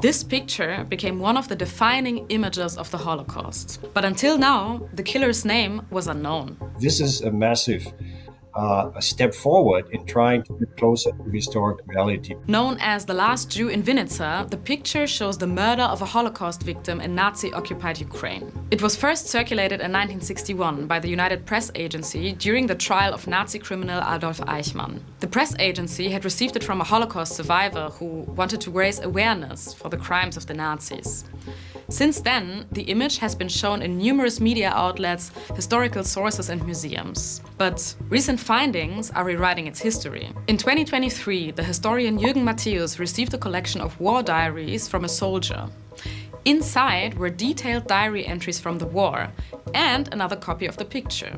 This picture became one of the defining images of the Holocaust. But until now, the killer's name was unknown. This is a massive a step forward in trying to get closer to historic reality. Known as The Last Jew in Vinnitsa, the picture shows the murder of a Holocaust victim in Nazi-occupied Ukraine. It was first circulated in 1961 by the United Press Agency during the trial of Nazi criminal Adolf Eichmann. The press agency had received it from a Holocaust survivor who wanted to raise awareness for the crimes of the Nazis. Since then, the image has been shown in numerous media outlets, historical sources and museums. But recent findings are rewriting its history. In 2023, the historian Jürgen Matthäus received a collection of war diaries from a soldier. Inside were detailed diary entries from the war and another copy of the picture.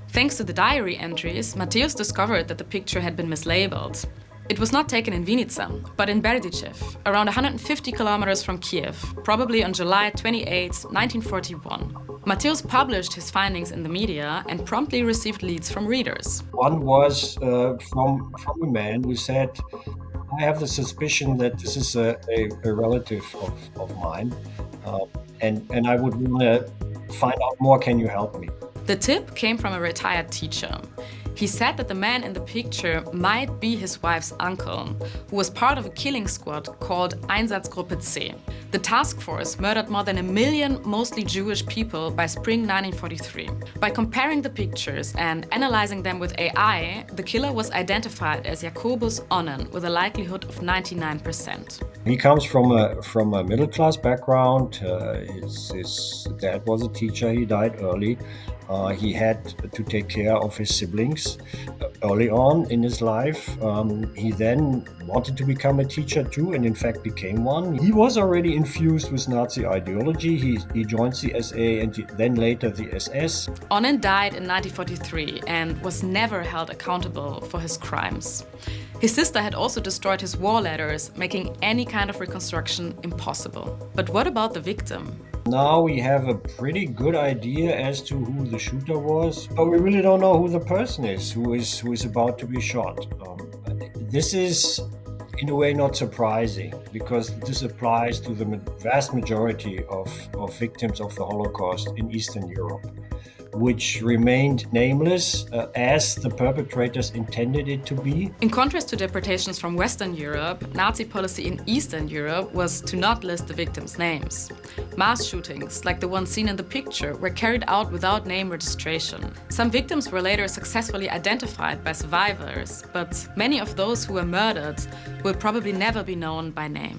Thanks to the diary entries, Matthäus discovered that the picture had been mislabeled. It was not taken in Vinnitsa, but in Berdychev, around 150 kilometers from Kiev, probably on July 28, 1941. Matthäus published his findings in the media and promptly received leads from readers. One was from a man who said, I have the suspicion that this is a relative of mine, and I would want to find out more. Can you help me? The tip came from a retired teacher. He said that the man in the picture might be his wife's uncle, who was part of a killing squad called Einsatzgruppe C. The task force murdered more than 1 million mostly Jewish people by spring 1943. By comparing the pictures and analyzing them with AI, the killer was identified as Jacobus Onnen with a likelihood of 99%. He comes from a middle-class background. His dad was a teacher. He died early. He had to take care of his siblings early on in his life. He then wanted to become a teacher too, and in fact became one. He was already infused with Nazi ideology. He joined the SA and then later the SS. Onnen died in 1943 and was never held accountable for his crimes. His sister had also destroyed his war letters, making any kind of reconstruction impossible. But what about the victim? Now we have a pretty good idea as to who the shooter was, but we really don't know who the person is who is about to be shot. This is, in a way, not surprising, because this applies to the vast majority of victims of the Holocaust in Eastern Europe, which remained nameless as the perpetrators intended it to be. In contrast to deportations from Western Europe, Nazi policy in Eastern Europe was to not list the victims' names. Mass shootings, like the one seen in the picture, were carried out without name registration. Some victims were later successfully identified by survivors, but many of those who were murdered will probably never be known by name.